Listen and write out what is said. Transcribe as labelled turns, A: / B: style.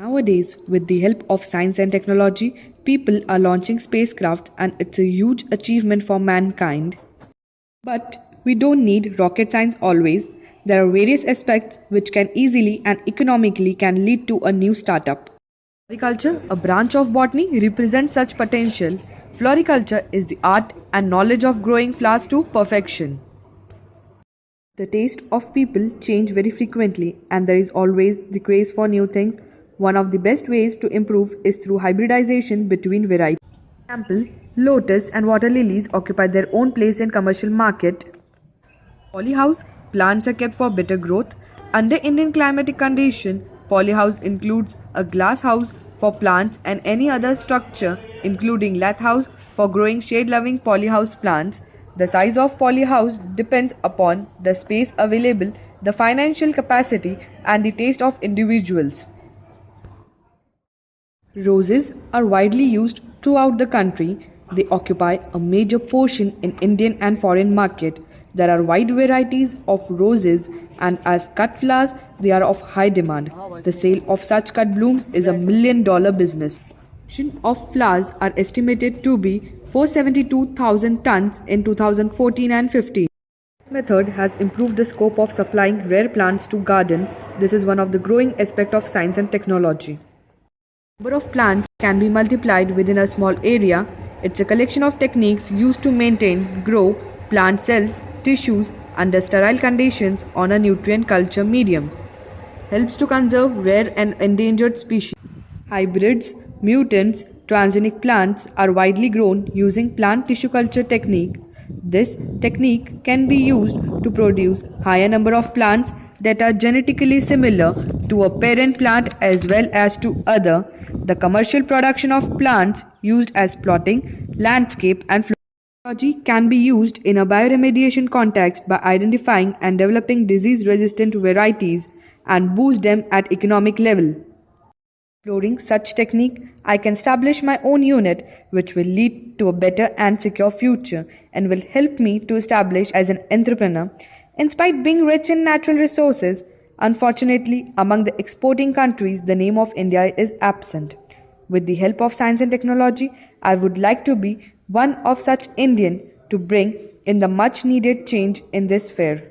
A: Nowadays, with the help of science and technology, people are launching spacecraft and it's a huge achievement for mankind. But we don't need rocket science always. There are various aspects which can easily and economically can lead to a new startup. Floriculture, a branch of botany, represents such potential. Floriculture is the art and knowledge of growing flowers to perfection. The taste of people change very frequently and there is always the craze for new things. One of the best ways to improve is through hybridization between varieties. For example, lotus and water lilies occupy their own place in commercial market. Polyhouse plants are kept for better growth. Under Indian climatic condition, polyhouse includes a glass house for plants and any other structure including lath house for growing shade-loving polyhouse plants. The size of polyhouse depends upon the space available, the financial capacity and the taste of individuals. Roses are widely used throughout the country. They occupy a major portion in Indian and foreign market. There are wide varieties of roses and as cut flowers they are of high demand. The sale of such cut blooms is $1 million business. Production of flowers are estimated to be 472,000 tons in 2014 and 15. This method has improved the scope of supplying rare plants to gardens. This is one of the growing aspects of science and technology. Number of plants can be multiplied within a small area. It's a collection of techniques used to maintain, grow plant cells, tissues under sterile conditions on a nutrient culture medium. Helps to conserve rare and endangered species. Hybrids, mutants, transgenic plants are widely grown using plant tissue culture technique. This technique can be used to produce higher number of plants that are genetically similar to a parent plant as well as to other. The commercial production of plants used as plotting, landscape and technology can be used in a bioremediation context by identifying and developing disease-resistant varieties and boost them at economic level. Exploring such technique, I can establish my own unit which will lead to a better and secure future and will help me to establish as an entrepreneur. In spite being rich in natural resources, unfortunately among the exporting countries the name of India is absent. With the help of science and technology, I would like to be one of such Indian to bring in the much needed change in this sphere.